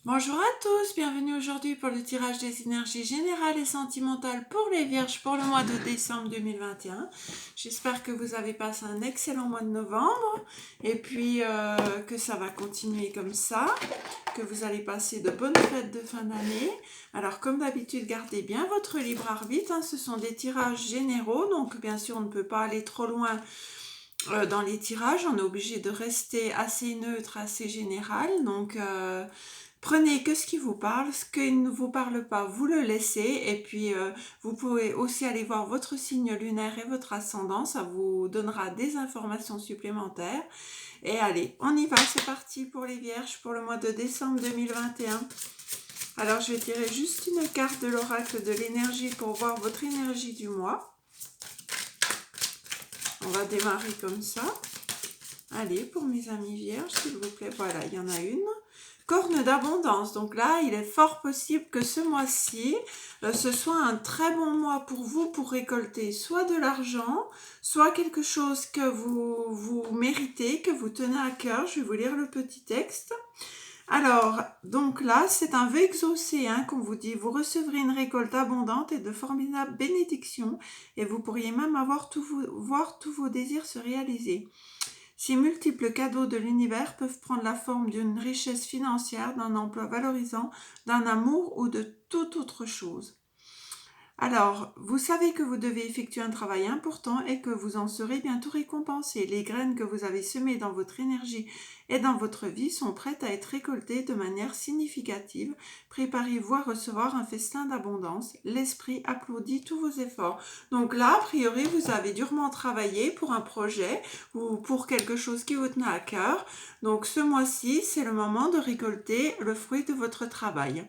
Bonjour à tous, bienvenue aujourd'hui pour le tirage des énergies générales et sentimentales pour les Vierges pour le mois de décembre 2021. J'espère que vous avez passé un excellent mois de novembre et puis que ça va continuer comme ça, que vous allez passer de bonnes fêtes de fin d'année. Alors comme d'habitude, gardez bien votre libre arbitre, hein, ce sont des tirages généraux, donc bien sûr on ne peut pas aller trop loin dans les tirages, on est obligé de rester assez neutre, assez général, donc prenez que ce qui vous parle, ce qui ne vous parle pas, vous le laissez, et puis vous pouvez aussi aller voir votre signe lunaire et votre ascendant, ça vous donnera des informations supplémentaires. Et allez, on y va, c'est parti pour les Vierges pour le mois de décembre 2021. Alors je vais tirer juste une carte de l'oracle de l'énergie pour voir votre énergie du mois. On va démarrer comme ça. Allez, pour mes amis vierges, s'il vous plaît, voilà, il y en a une. Corne d'abondance, donc là, il est fort possible que ce mois-ci, ce soit un très bon mois pour vous pour récolter soit de l'argent, soit quelque chose que vous méritez, que vous tenez à cœur. Je vais vous lire le petit texte. Alors, donc là, c'est un vœu exaucé, hein, qu'on vous dit. Vous recevrez une récolte abondante et de formidables bénédictions, et vous pourriez même voir tous vos désirs se réaliser. Ces multiples cadeaux de l'univers peuvent prendre la forme d'une richesse financière, d'un emploi valorisant, d'un amour ou de toute autre chose. Alors, vous savez que vous devez effectuer un travail important et que vous en serez bientôt récompensé. Les graines que vous avez semées dans votre énergie et dans votre vie sont prêtes à être récoltées de manière significative. Préparez-vous à recevoir un festin d'abondance. L'esprit applaudit tous vos efforts. Donc là, a priori, vous avez durement travaillé pour un projet ou pour quelque chose qui vous tenait à cœur. Donc ce mois-ci, c'est le moment de récolter le fruit de votre travail.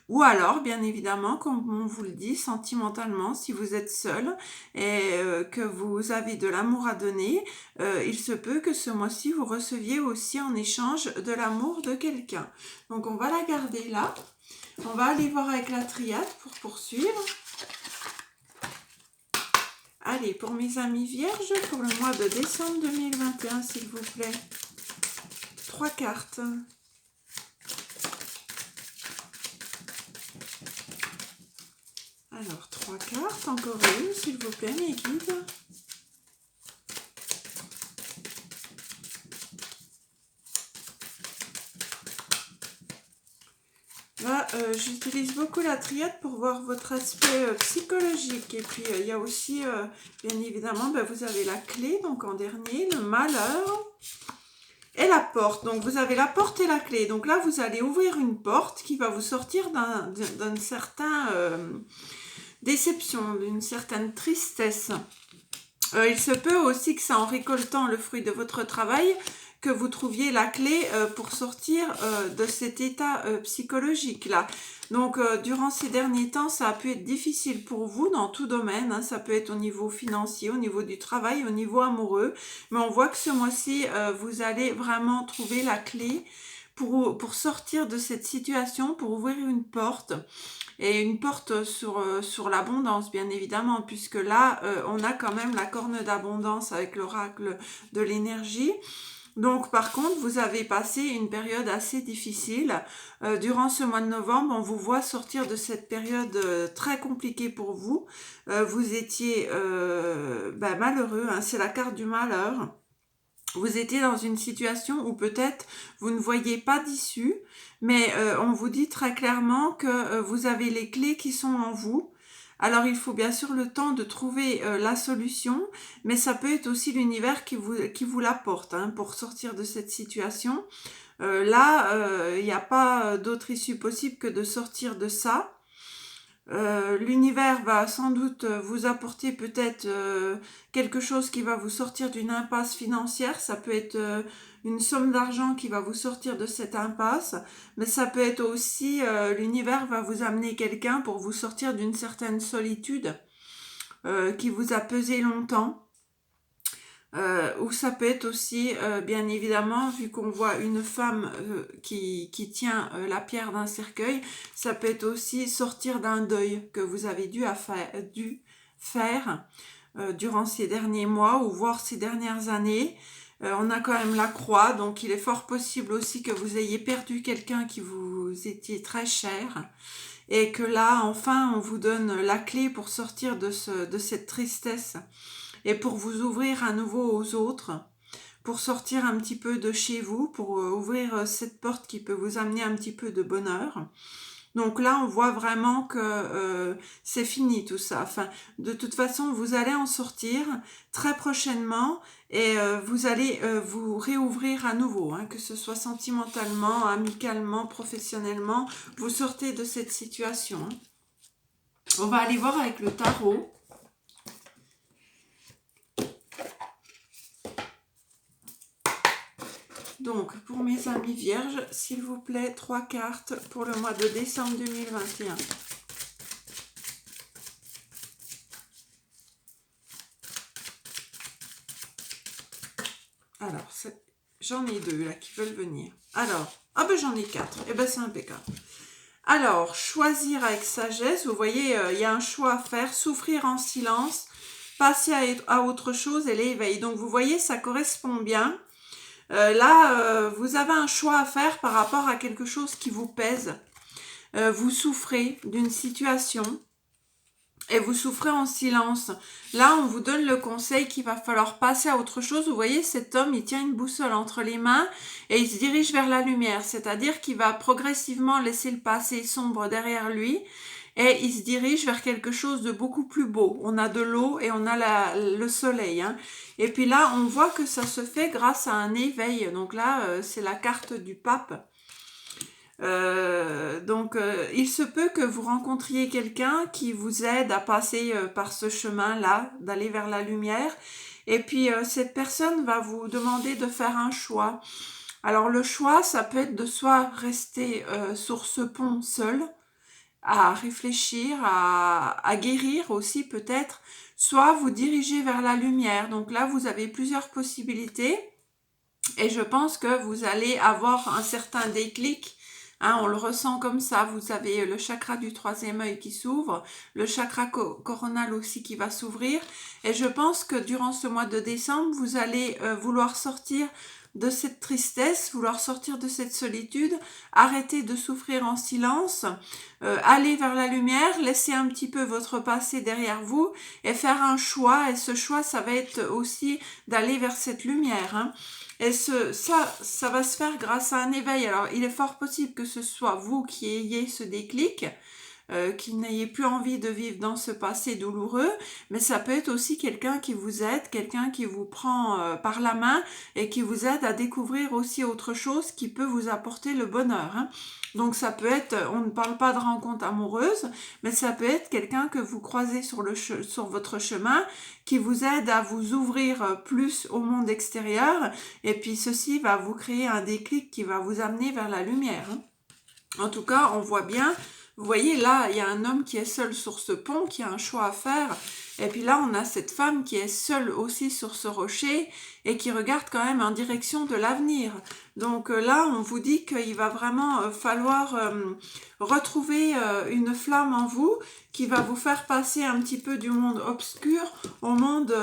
Ou alors, bien évidemment, comme on vous le dit, sentimentalement, si vous êtes seul et que vous avez de l'amour à donner, il se peut que ce mois-ci, vous receviez aussi en échange de l'amour de quelqu'un. Donc, on va la garder là. On va aller voir avec la triade pour poursuivre. Allez, pour mes amis vierges, pour le mois de décembre 2021, s'il vous plaît. 3 cartes. Alors, 3 cartes, encore une, s'il vous plaît, mes guides. Là, j'utilise beaucoup la triade pour voir votre aspect psychologique. Et puis, il y a aussi, bien évidemment, vous avez la clé, donc en dernier, le malheur et la porte. Donc, vous avez la porte et la clé. Donc là, vous allez ouvrir une porte qui va vous sortir d'un certain déception, d'une certaine tristesse. Il se peut aussi que c'est en récoltant le fruit de votre travail que vous trouviez la clé pour sortir de cet état psychologique là. Donc durant ces derniers temps, ça a pu être difficile pour vous dans tout domaine, hein. Ça peut être au niveau financier, au niveau du travail, au niveau amoureux, mais on voit que ce mois-ci, vous allez vraiment trouver la clé pour sortir de cette situation, pour ouvrir une porte. Et une porte sur l'abondance, bien évidemment, puisque là, on a quand même la corne d'abondance avec l'oracle de l'énergie. Donc, par contre, vous avez passé une période assez difficile. Durant ce mois de novembre, on vous voit sortir de cette période très compliquée pour vous. Vous étiez malheureux, hein, c'est la carte du malheur. Vous étiez dans une situation où peut-être vous ne voyez pas d'issue, mais on vous dit très clairement que vous avez les clés qui sont en vous. Alors il faut bien sûr le temps de trouver la solution, mais ça peut être aussi l'univers qui vous l'apporte, hein, pour sortir de cette situation. Là, il n'y a pas d'autre issue possible que de sortir de ça. L'univers va sans doute vous apporter peut-être quelque chose qui va vous sortir d'une impasse financière. Ça peut être une somme d'argent qui va vous sortir de cette impasse, mais ça peut être aussi l'univers va vous amener quelqu'un pour vous sortir d'une certaine solitude qui vous a pesé longtemps. Ou ça peut être aussi, bien évidemment, vu qu'on voit une femme qui tient la pierre d'un cercueil, ça peut être aussi sortir d'un deuil que vous avez dû faire durant ces derniers mois ou voire ces dernières années. On a quand même la croix, donc il est fort possible aussi que vous ayez perdu quelqu'un qui vous était très cher. Et que là, enfin, on vous donne la clé pour sortir de cette tristesse et pour vous ouvrir à nouveau aux autres, pour sortir un petit peu de chez vous, pour ouvrir cette porte qui peut vous amener un petit peu de bonheur. Donc là, on voit vraiment que c'est fini tout ça. Enfin, de toute façon, vous allez en sortir très prochainement et vous allez vous réouvrir à nouveau, hein, que ce soit sentimentalement, amicalement, professionnellement. Vous sortez de cette situation. Hein. On va aller voir avec le tarot. Donc, pour mes amis vierges, s'il vous plaît, 3 cartes pour le mois de décembre 2021. Alors, j'en ai 2 là qui veulent venir. Alors, ah ben j'en ai 4. Eh ben c'est impeccable. Alors, choisir avec sagesse. Vous voyez, il y a un choix à faire. Souffrir en silence. Passer à autre chose et l'éveil. Donc, vous voyez, ça correspond bien. Là, vous avez un choix à faire par rapport à quelque chose qui vous pèse. Vous souffrez d'une situation et vous souffrez en silence. Là, on vous donne le conseil qu'il va falloir passer à autre chose. Vous voyez, cet homme, il tient une boussole entre les mains et il se dirige vers la lumière. C'est-à-dire qu'il va progressivement laisser le passé sombre derrière lui et il se dirige vers quelque chose de beaucoup plus beau. On a de l'eau et on a le soleil. Hein. Et puis là, on voit que ça se fait grâce à un éveil. Donc là, c'est la carte du pape. Donc, il se peut que vous rencontriez quelqu'un qui vous aide à passer par ce chemin-là, d'aller vers la lumière. Et puis, cette personne va vous demander de faire un choix. Alors, le choix, ça peut être de soit rester sur ce pont seul, à réfléchir, à guérir aussi peut-être, soit vous diriger vers la lumière. Donc là, vous avez plusieurs possibilités. Et je pense que vous allez avoir un certain déclic. Hein, on le ressent comme ça. Vous avez le chakra du 3e œil qui s'ouvre, le chakra coronal aussi qui va s'ouvrir. Et je pense que durant ce mois de décembre, vous allez vouloir sortir de cette tristesse, vouloir sortir de cette solitude, arrêter de souffrir en silence, aller vers la lumière, laisser un petit peu votre passé derrière vous et faire un choix. Et ce choix, ça va être aussi d'aller vers cette lumière. Hein. Et ça va se faire grâce à un éveil. Alors, il est fort possible que ce soit vous qui ayez ce déclic, qui n'ayez plus envie de vivre dans ce passé douloureux, mais ça peut être aussi quelqu'un qui vous aide, quelqu'un qui vous prend par la main et qui vous aide à découvrir aussi autre chose qui peut vous apporter le bonheur. Hein. Donc ça peut être, on ne parle pas de rencontre amoureuse, mais ça peut être quelqu'un que vous croisez sur votre chemin, qui vous aide à vous ouvrir plus au monde extérieur, et puis ceci va vous créer un déclic qui va vous amener vers la lumière. Hein. En tout cas, on voit bien, vous voyez là, il y a un homme qui est seul sur ce pont, qui a un choix à faire, et puis là, on a cette femme qui est seule aussi sur ce rocher et qui regarde quand même en direction de l'avenir. Donc là, on vous dit qu'il va vraiment falloir retrouver une flamme en vous qui va vous faire passer un petit peu du monde obscur au monde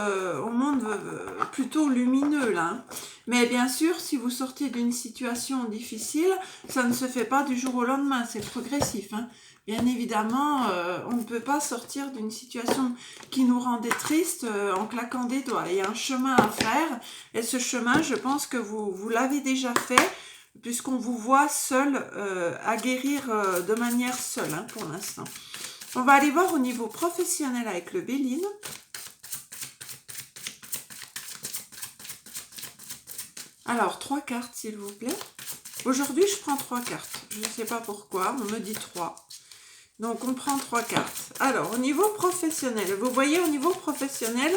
plutôt lumineux là. Hein. Mais bien sûr, si vous sortez d'une situation difficile, ça ne se fait pas du jour au lendemain, c'est progressif. Hein. Bien évidemment, on ne peut pas sortir d'une situation qui nous rendait triste en claquant des doigts. Il y a un chemin à faire et ce chemin, je pense que vous l'avez déjà fait puisqu'on vous voit seul à guérir de manière seule hein, pour l'instant. On va aller voir au niveau professionnel avec le Béline. Alors, 3 cartes s'il vous plaît. Aujourd'hui, je prends 3 cartes. Je ne sais pas pourquoi, on me dit 3. Donc, on prend 3 cartes. Alors, au niveau professionnel, vous voyez, au niveau professionnel,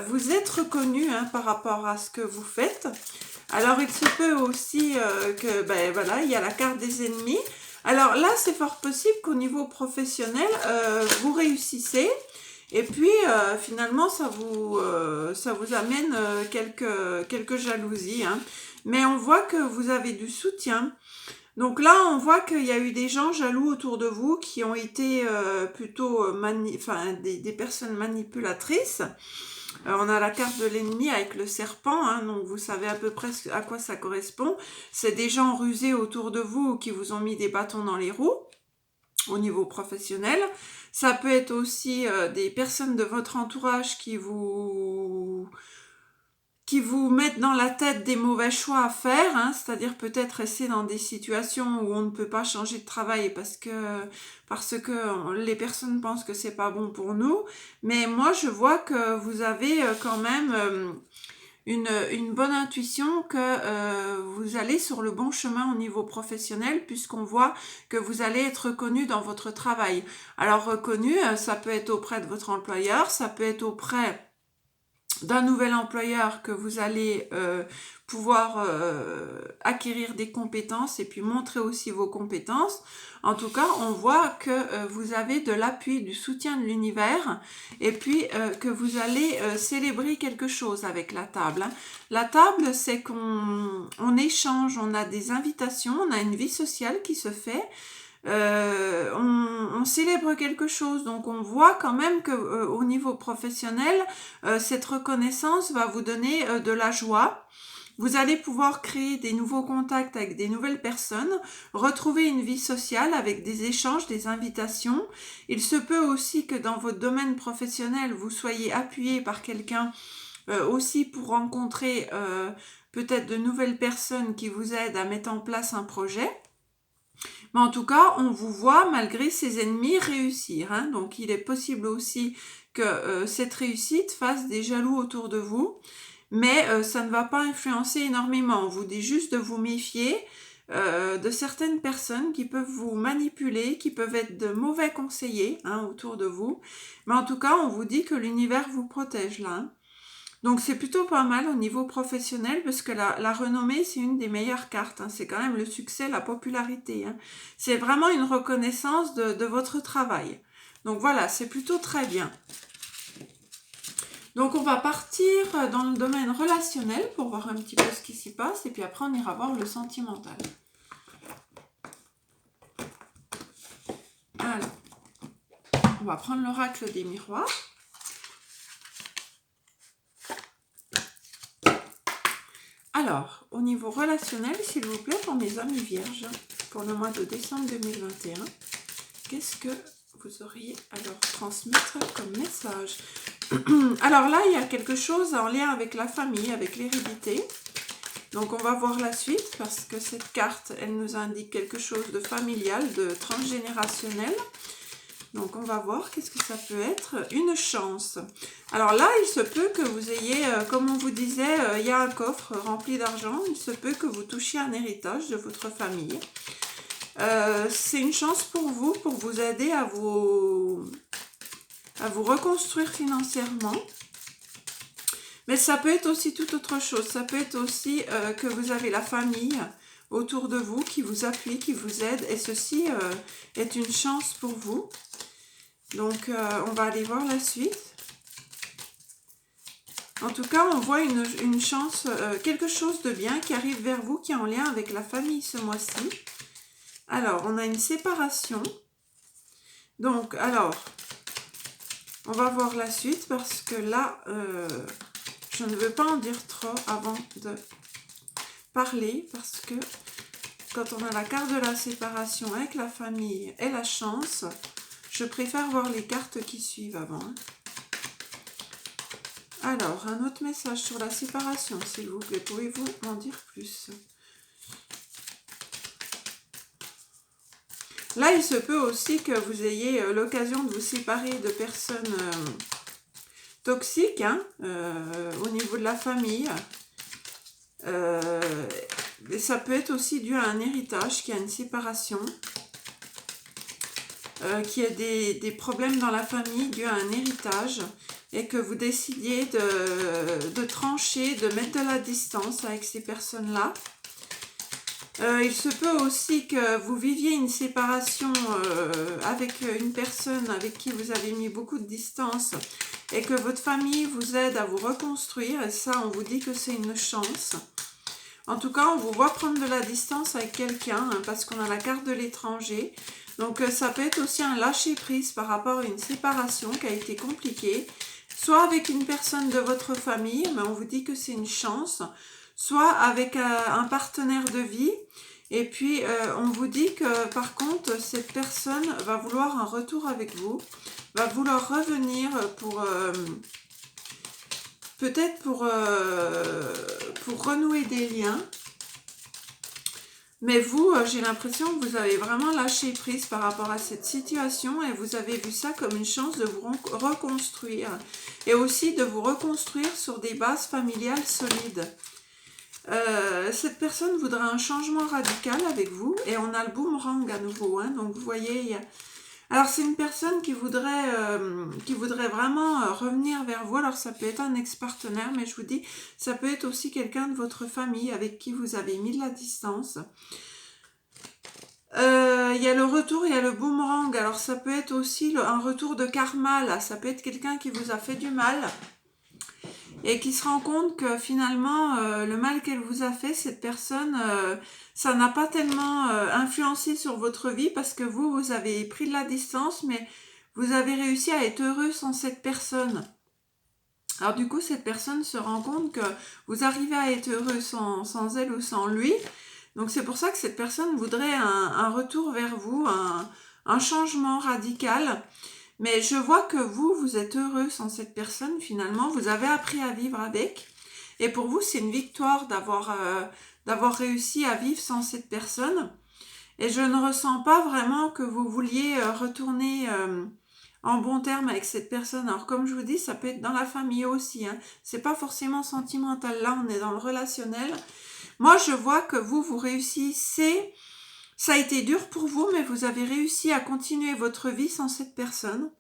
vous êtes reconnu hein, par rapport à ce que vous faites. Alors, il se peut aussi que, ben voilà, il y a la carte des ennemis. Alors là, c'est fort possible qu'au niveau professionnel, vous réussissez. Et puis, finalement, ça vous amène quelques jalousies. Hein. Mais on voit que vous avez du soutien. Donc là, on voit qu'il y a eu des gens jaloux autour de vous qui ont été plutôt des personnes manipulatrices. On a la carte de l'ennemi avec le serpent, hein, donc vous savez à peu près à quoi ça correspond. C'est des gens rusés autour de vous qui vous ont mis des bâtons dans les roues au niveau professionnel. Ça peut être aussi des personnes de votre entourage qui vous mettent dans la tête des mauvais choix à faire, hein, c'est-à-dire peut-être rester dans des situations où on ne peut pas changer de travail parce que les personnes pensent que c'est pas bon pour nous. Mais moi, je vois que vous avez quand même une bonne intuition que vous allez sur le bon chemin au niveau professionnel, puisqu'on voit que vous allez être reconnu dans votre travail. Alors reconnu, ça peut être auprès de votre employeur, ça peut être auprès d'un nouvel employeur que vous allez pouvoir acquérir des compétences et puis montrer aussi vos compétences. En tout cas, on voit que vous avez de l'appui, du soutien de l'univers et puis que vous allez célébrer quelque chose avec la table, hein. La table, c'est qu'on échange, on a des invitations, on a une vie sociale qui se fait. On célèbre quelque chose, donc on voit quand même que au niveau professionnel, cette reconnaissance va vous donner de la joie. Vous allez pouvoir créer des nouveaux contacts avec des nouvelles personnes, retrouver une vie sociale avec des échanges, des invitations. Il se peut aussi que dans votre domaine professionnel, vous soyez appuyé par quelqu'un aussi pour rencontrer peut-être de nouvelles personnes qui vous aident à mettre en place un projet. Mais en tout cas, on vous voit, malgré ses ennemis, réussir, hein. Donc, il est possible aussi que cette réussite fasse des jaloux autour de vous. Mais ça ne va pas influencer énormément. On vous dit juste de vous méfier de certaines personnes qui peuvent vous manipuler, qui peuvent être de mauvais conseillers, hein, autour de vous. Mais en tout cas, on vous dit que l'univers vous protège là, hein. Donc c'est plutôt pas mal au niveau professionnel parce que la renommée, c'est une des meilleures cartes, hein. C'est quand même le succès, la popularité, hein. C'est vraiment une reconnaissance de votre travail. Donc voilà, c'est plutôt très bien. Donc on va partir dans le domaine relationnel pour voir un petit peu ce qui s'y passe et puis après on ira voir le sentimental. Alors, on va prendre l'oracle des miroirs. Alors, au niveau relationnel, s'il vous plaît, pour mes amis vierges, pour le mois de décembre 2021, qu'est-ce que vous auriez à leur transmettre comme message? Alors là, il y a quelque chose en lien avec la famille, avec l'hérédité. Donc, on va voir la suite parce que cette carte, elle nous indique quelque chose de familial, de transgénérationnel. Donc, on va voir qu'est-ce que ça peut être. Une chance. Alors là, il se peut que vous ayez, comme on vous disait, il y a un coffre rempli d'argent. Il se peut que vous touchiez un héritage de votre famille. C'est une chance pour vous aider à vous reconstruire financièrement. Mais ça peut être aussi tout autre chose. Ça peut être aussi que vous avez la famille autour de vous qui vous appuie, qui vous aide. Et ceci est une chance pour vous. Donc, on va aller voir la suite. En tout cas, on voit une chance, quelque chose de bien qui arrive vers vous, qui est en lien avec la famille ce mois-ci. Alors, on a une séparation. Donc, alors, on va voir la suite parce que là, je ne veux pas en dire trop avant de parler parce que quand on a la carte de la séparation avec la famille et la chance, je préfère voir les cartes qui suivent avant. Alors, un autre message sur la séparation, s'il vous plaît. Pouvez-vous m'en dire plus? Là, il se peut aussi que vous ayez l'occasion de vous séparer de personnes toxiques, hein, au niveau de la famille. Et ça peut être aussi dû à un héritage, qui a une séparation. Qu'il y ait des problèmes dans la famille dû à un héritage et que vous décidiez de trancher, de mettre de la distance avec ces personnes-là. Il se peut aussi que vous viviez une séparation avec une personne avec qui vous avez mis beaucoup de distance et que votre famille vous aide à vous reconstruire, et ça, on vous dit que c'est une chance. En tout cas, on vous voit prendre de la distance avec quelqu'un, hein, parce qu'on a la carte de l'étranger. Donc, ça peut être aussi un lâcher-prise par rapport à une séparation qui a été compliquée. soit avec une personne de votre famille, mais on vous dit que c'est une chance, soit avec un partenaire de vie. Et puis, on vous dit que, par contre, cette personne va vouloir un retour avec vous, va vouloir revenir pour... peut-être pour renouer des liens. Mais vous, j'ai l'impression que vous avez vraiment lâché prise par rapport à cette situation et vous avez vu ça comme une chance de vous reconstruire. Et aussi de vous reconstruire sur des bases familiales solides. Cette personne voudra un changement radical avec vous et on a le boomerang à nouveau, hein, donc vous voyez, alors c'est une personne qui voudrait vraiment revenir vers vous. Alors ça peut être un ex-partenaire, mais je vous dis, ça peut être aussi quelqu'un de votre famille avec qui vous avez mis de la distance. Il y a le retour, il y a le boomerang, alors ça peut être aussi un retour de karma, là. Ça peut être quelqu'un qui vous a fait du mal et qui se rend compte que finalement le mal qu'elle vous a fait, cette personne, ça n'a pas tellement influencé sur votre vie parce que vous avez pris de la distance, mais vous avez réussi à être heureux sans cette personne. Alors du coup, cette personne se rend compte que vous arrivez à être heureux sans elle ou sans lui. Donc c'est pour ça que cette personne voudrait un retour vers vous, un changement radical. Mais je vois que vous êtes heureux sans cette personne finalement. Vous avez appris à vivre avec. Et pour vous, c'est une victoire d'avoir réussi à vivre sans cette personne. Et je ne ressens pas vraiment que vous vouliez retourner en bon terme avec cette personne. Alors comme je vous dis, ça peut être dans la famille aussi. Hein. C'est pas forcément sentimental. Là, on est dans le relationnel. Moi, je vois que vous réussissez. Ça a été dur pour vous, mais vous avez réussi à continuer votre vie sans cette personne.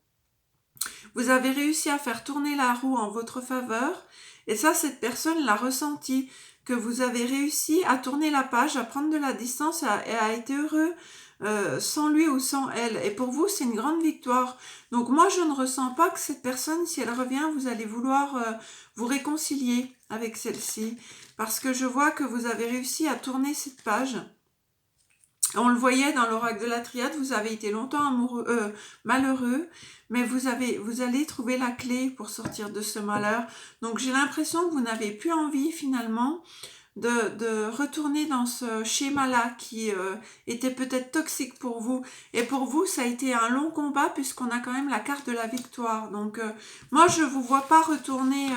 Vous avez réussi à faire tourner la roue en votre faveur. Et ça, cette personne l'a ressenti. Que vous avez réussi à tourner la page, à prendre de la distance et à être heureux sans lui ou sans elle. Et pour vous, c'est une grande victoire. Donc moi, je ne ressens pas que cette personne, si elle revient, vous allez vouloir vous réconcilier avec celle-ci. Parce que je vois que vous avez réussi à tourner cette page. On le voyait dans l'oracle de la triade, vous avez été longtemps malheureux, mais vous allez trouver la clé pour sortir de ce malheur. Donc j'ai l'impression que vous n'avez plus envie finalement de retourner dans ce schéma-là qui était peut-être toxique pour vous. Et pour vous, ça a été un long combat puisqu'on a quand même la carte de la victoire. Donc moi, je ne vous vois pas retourner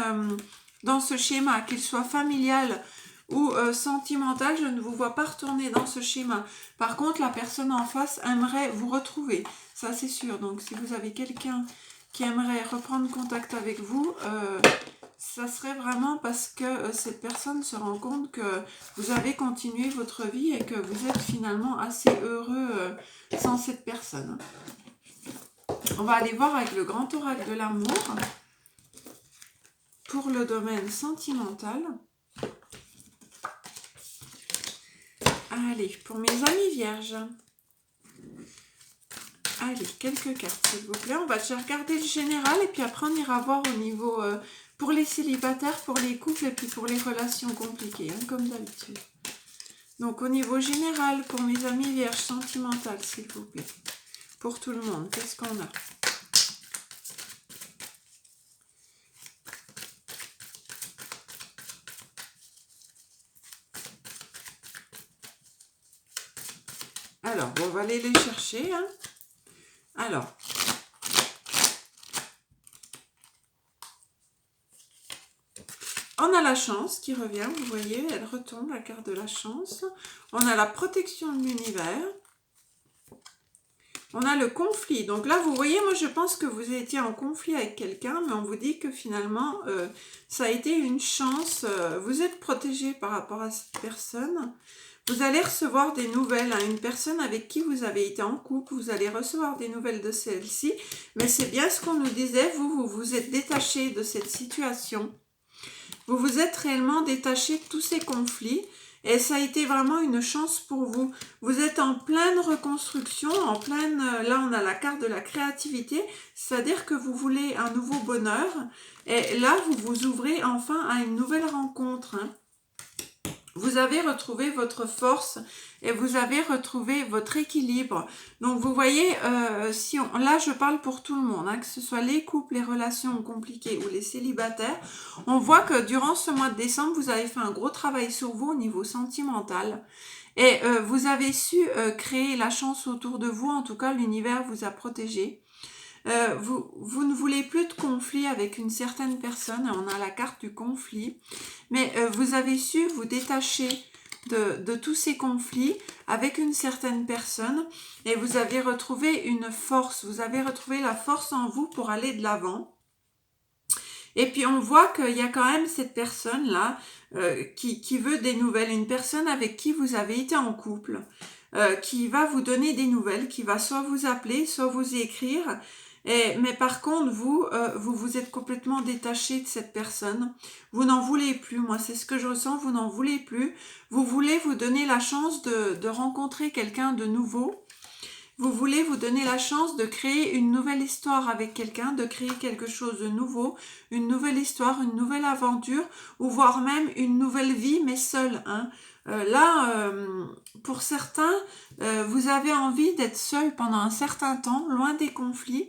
dans ce schéma, qu'il soit familial ou sentimental, je ne vous vois pas retourner dans ce schéma. Par contre, la personne en face aimerait vous retrouver, ça c'est sûr. Donc si vous avez quelqu'un qui aimerait reprendre contact avec vous, ça serait vraiment parce que cette personne se rend compte que vous avez continué votre vie et que vous êtes finalement assez heureux sans cette personne. On va aller voir avec le grand oracle de l'amour pour le domaine sentimental. Allez, pour mes amis vierges. Allez, quelques cartes, s'il vous plaît. On va déjà regarder le général et puis après on ira voir au niveau pour les célibataires, pour les couples et puis pour les relations compliquées, hein, comme d'habitude. Donc au niveau général, pour mes amis vierges sentimentales, s'il vous plaît. Pour tout le monde, qu'est-ce qu'on a ? Alors, bon, on va aller les chercher. Hein. Alors, on a la chance qui revient, vous voyez, elle retombe, la carte de la chance. On a la protection de l'univers. On a le conflit. Donc là, vous voyez, moi je pense que vous étiez en conflit avec quelqu'un, mais on vous dit que finalement, ça a été une chance. Vous êtes protégé par rapport à cette personne. Vous allez recevoir des nouvelles, hein, une personne avec qui vous avez été en couple, vous allez recevoir des nouvelles de celle-ci, mais c'est bien ce qu'on nous disait, vous vous êtes détaché de cette situation, vous vous êtes réellement détaché de tous ces conflits, et ça a été vraiment une chance pour vous. Vous êtes en pleine reconstruction, là on a la carte de la créativité, c'est-à-dire que vous voulez un nouveau bonheur, et là vous vous ouvrez enfin à une nouvelle rencontre, hein. vous avez retrouvé votre force et vous avez retrouvé votre équilibre. Donc vous voyez, là je parle pour tout le monde, hein, que ce soit les couples, les relations compliquées ou les célibataires, on voit que durant ce mois de décembre, vous avez fait un gros travail sur vous au niveau sentimental. Et vous avez su créer la chance autour de vous, en tout cas l'univers vous a protégé. Vous ne voulez plus de conflit avec une certaine personne, on a la carte du conflit, mais vous avez su vous détacher de tous ces conflits avec une certaine personne et vous avez retrouvé une force, vous avez retrouvé la force en vous pour aller de l'avant. Et puis on voit qu'il y a quand même cette personne-là qui veut des nouvelles, une personne avec qui vous avez été en couple, qui va vous donner des nouvelles, qui va soit vous appeler, soit vous écrire. Mais par contre, vous êtes complètement détaché de cette personne. Vous n'en voulez plus. Moi, c'est ce que je ressens. Vous n'en voulez plus. Vous voulez vous donner la chance de rencontrer quelqu'un de nouveau. Vous voulez vous donner la chance de créer une nouvelle histoire avec quelqu'un, de créer quelque chose de nouveau, une nouvelle histoire, une nouvelle aventure, ou voire même une nouvelle vie, mais seule, hein. Pour certains, vous avez envie d'être seul pendant un certain temps, loin des conflits.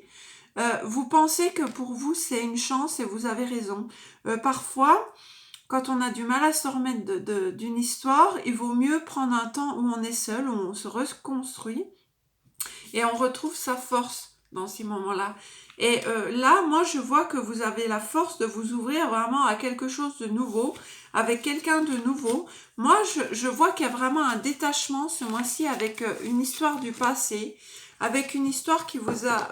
Vous pensez que pour vous, c'est une chance et vous avez raison. Parfois, quand on a du mal à se remettre d'une histoire, il vaut mieux prendre un temps où on est seul, où on se reconstruit et on retrouve sa force dans ces moments-là. Et là, moi, je vois que vous avez la force de vous ouvrir vraiment à quelque chose de nouveau, avec quelqu'un de nouveau. Moi, je vois qu'il y a vraiment un détachement ce mois-ci avec une histoire du passé, avec une histoire qui vous a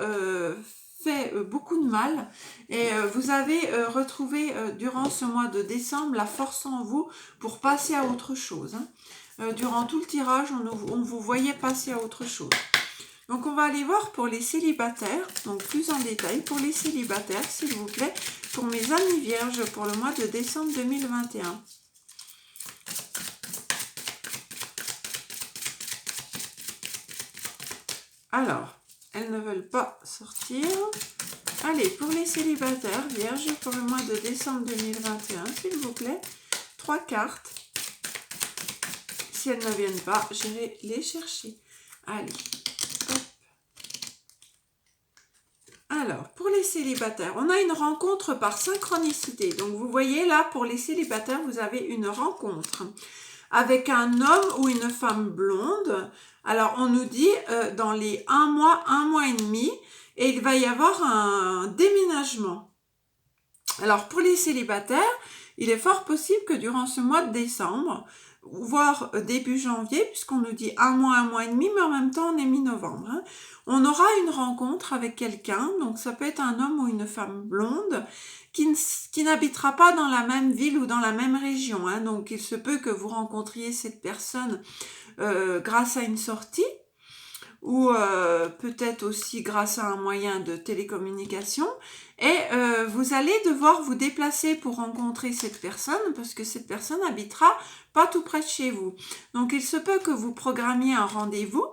fait beaucoup de mal. Et vous avez retrouvé durant ce mois de décembre la force en vous pour passer à autre chose, hein. Durant tout le tirage, on vous voyait passer à autre chose. Donc on va aller voir pour les célibataires, donc plus en détail pour les célibataires, s'il vous plaît, pour mes amis vierges pour le mois de décembre 2021. Alors, elles ne veulent pas sortir. Allez, pour les célibataires vierges pour le mois de décembre 2021, s'il vous plaît, 3 cartes. Si elles ne viennent pas, j'irai les chercher. Allez. Alors, pour les célibataires, on a une rencontre par synchronicité. Donc, vous voyez là, pour les célibataires, vous avez une rencontre avec un homme ou une femme blonde. Alors, on nous dit dans les 1 mois et demi, et il va y avoir un déménagement. Alors, pour les célibataires, il est fort possible que durant ce mois de décembre, voire début janvier, puisqu'on nous dit 1 mois et demi, mais en même temps, on est mi-novembre, hein, on aura une rencontre avec quelqu'un, donc ça peut être un homme ou une femme blonde, qui n'habitera pas dans la même ville ou dans la même région, hein, donc il se peut que vous rencontriez cette personne grâce à une sortie, ou peut-être aussi grâce à un moyen de télécommunication, et vous allez devoir vous déplacer pour rencontrer cette personne, parce que cette personne habitera pas tout près de chez vous. Donc il se peut que vous programmiez un rendez-vous,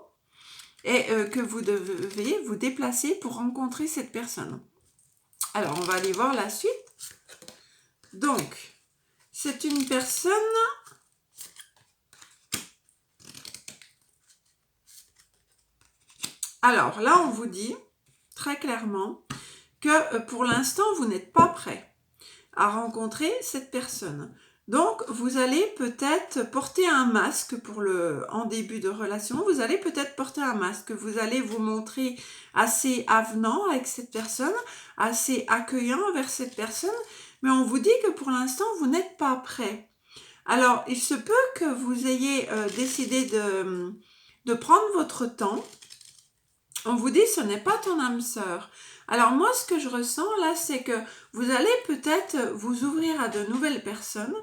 et que vous devez vous déplacer pour rencontrer cette personne. Alors, on va aller voir la suite. Donc, c'est une personne... Alors, là, on vous dit très clairement que pour l'instant, vous n'êtes pas prêt à rencontrer cette personne. Donc, vous allez peut-être porter un masque en début de relation. Vous allez peut-être porter un masque. Vous allez vous montrer assez avenant avec cette personne, assez accueillant envers cette personne. Mais on vous dit que pour l'instant, vous n'êtes pas prêt. Alors, il se peut que vous ayez décidé de prendre votre temps. On vous dit, ce n'est pas ton âme sœur. Alors moi, ce que je ressens là, c'est que vous allez peut-être vous ouvrir à de nouvelles personnes,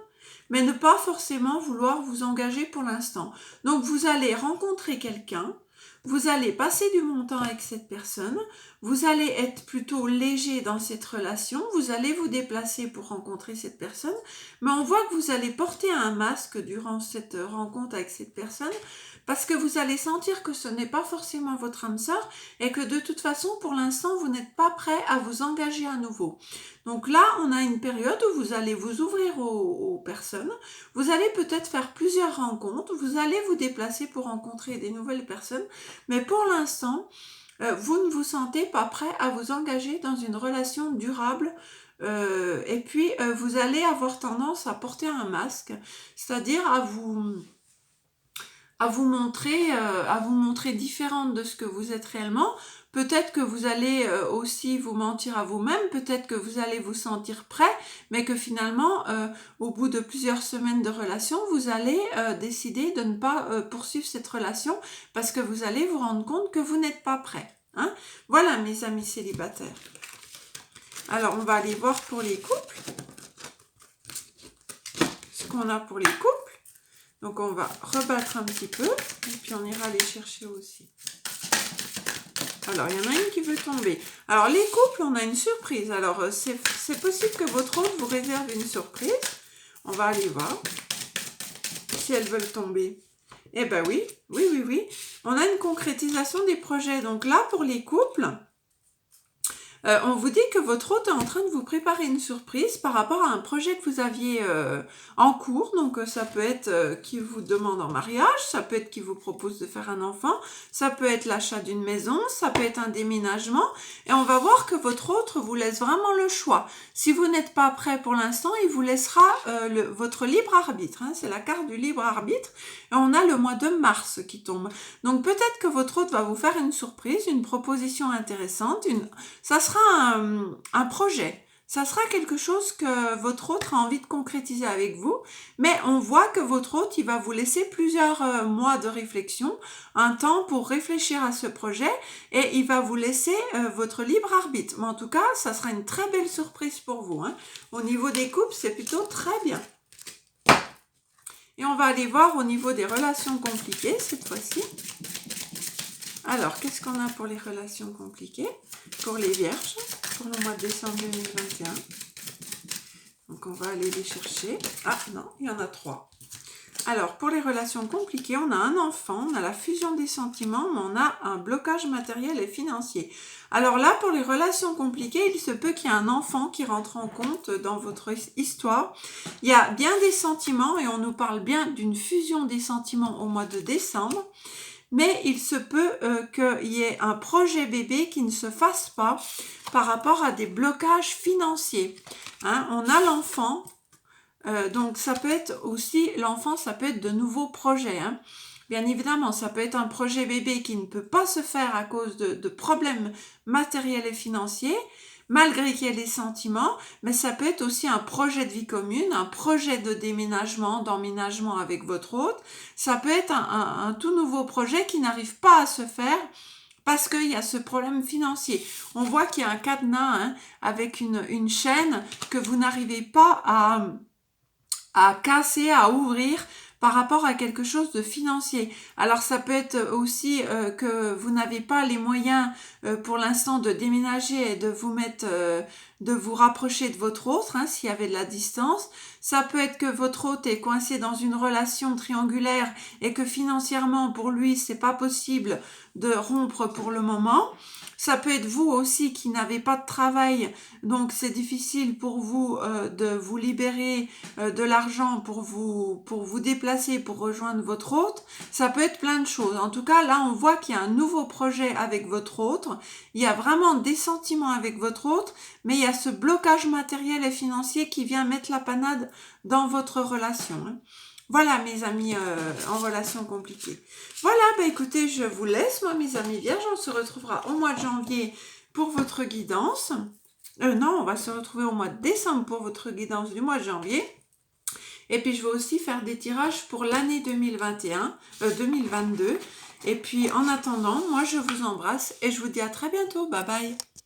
mais ne pas forcément vouloir vous engager pour l'instant. Donc vous allez rencontrer quelqu'un, vous allez passer du bon temps avec cette personne, vous allez être plutôt léger dans cette relation, vous allez vous déplacer pour rencontrer cette personne, mais on voit que vous allez porter un masque durant cette rencontre avec cette personne, parce que vous allez sentir que ce n'est pas forcément votre âme sœur et que de toute façon, pour l'instant, vous n'êtes pas prêt à vous engager à nouveau. Donc là, on a une période où vous allez vous ouvrir aux personnes, vous allez peut-être faire plusieurs rencontres, vous allez vous déplacer pour rencontrer des nouvelles personnes, mais pour l'instant, vous ne vous sentez pas prêt à vous engager dans une relation durable. Et puis, vous allez avoir tendance à porter un masque, c'est-à-dire à vous montrer différente de ce que vous êtes réellement. Peut-être que vous allez aussi vous mentir à vous-même, peut-être que vous allez vous sentir prêt, mais que finalement, au bout de plusieurs semaines de relation, vous allez décider de ne pas poursuivre cette relation parce que vous allez vous rendre compte que vous n'êtes pas prêt. Hein? Voilà, mes amis célibataires. Alors, on va aller voir pour les couples. Ce qu'on a pour les couples. Donc, on va rebattre un petit peu. Et puis, on ira les chercher aussi. Alors, il y en a une qui veut tomber. Alors, les couples, on a une surprise. Alors, c'est possible que votre hôte vous réserve une surprise. On va aller voir si elles veulent tomber. Eh ben oui. On a une concrétisation des projets. Donc là, pour les couples, on vous dit que votre hôte est en train de vous préparer une surprise par rapport à un projet que vous aviez en cours. Donc ça peut être qu'il vous demande en mariage, ça peut être qu'il vous propose de faire un enfant, ça peut être l'achat d'une maison, ça peut être un déménagement. Et on va voir que votre hôte vous laisse vraiment le choix. Si vous n'êtes pas prêt pour l'instant, il vous laissera votre libre arbitre. Hein, c'est la carte du libre arbitre. Et on a le mois de mars qui tombe. Donc peut-être que votre hôte va vous faire une surprise, une proposition intéressante. Ça sera un projet. Ça sera quelque chose que votre hôte a envie de concrétiser avec vous, mais on voit que votre hôte, il va vous laisser plusieurs mois de réflexion, un temps pour réfléchir à ce projet, et il va vous laisser votre libre arbitre. Mais en tout cas, ça sera une très belle surprise pour vous. Hein. Au niveau des couples, c'est plutôt très bien. Et on va aller voir au niveau des relations compliquées, cette fois-ci. Alors, qu'est-ce qu'on a pour les relations compliquées? Pour les vierges, pour le mois de décembre 2021. Donc, on va aller les chercher. Ah non, il y en a 3. Alors, pour les relations compliquées, on a un enfant, on a la fusion des sentiments, mais on a un blocage matériel et financier. Alors là, pour les relations compliquées, il se peut qu'il y ait un enfant qui rentre en compte dans votre histoire. Il y a bien des sentiments et on nous parle bien d'une fusion des sentiments au mois de décembre. Mais il se peut qu'il y ait un projet bébé qui ne se fasse pas par rapport à des blocages financiers. Hein, on a l'enfant, donc ça peut être aussi, l'enfant, ça peut être de nouveaux projets. Hein. Bien évidemment, ça peut être un projet bébé qui ne peut pas se faire à cause de problèmes matériels et financiers, malgré qu'il y ait des sentiments, mais ça peut être aussi un projet de vie commune, un projet de déménagement, d'emménagement avec votre hôte. Ça peut être un tout nouveau projet qui n'arrive pas à se faire parce qu'il y a ce problème financier. On voit qu'il y a un cadenas hein, avec une chaîne que vous n'arrivez pas à casser, à ouvrir par rapport à quelque chose de financier. Alors ça peut être aussi que vous n'avez pas les moyens pour l'instant de déménager et de vous mettre, de vous rapprocher de votre hôte, hein, s'il y avait de la distance. Ça peut être que votre hôte est coincé dans une relation triangulaire et que financièrement pour lui c'est pas possible de rompre pour le moment. Ça peut être vous aussi qui n'avez pas de travail, donc c'est difficile pour vous de vous libérer de l'argent pour vous déplacer, pour rejoindre votre hôte. Ça peut être plein de choses. En tout cas, là, on voit qu'il y a un nouveau projet avec votre hôte. Il y a vraiment des sentiments avec votre hôte, mais il y a ce blocage matériel et financier qui vient mettre la panade dans votre relation. Hein. Voilà mes amis en relation compliquée. Voilà, écoutez, je vous laisse, moi mes amis vierges, on se retrouvera au mois de janvier pour votre guidance. Non, on va se retrouver au mois de décembre pour votre guidance du mois de janvier. Et puis je vais aussi faire des tirages pour l'année 2022. Et puis en attendant, moi je vous embrasse et je vous dis à très bientôt. Bye bye.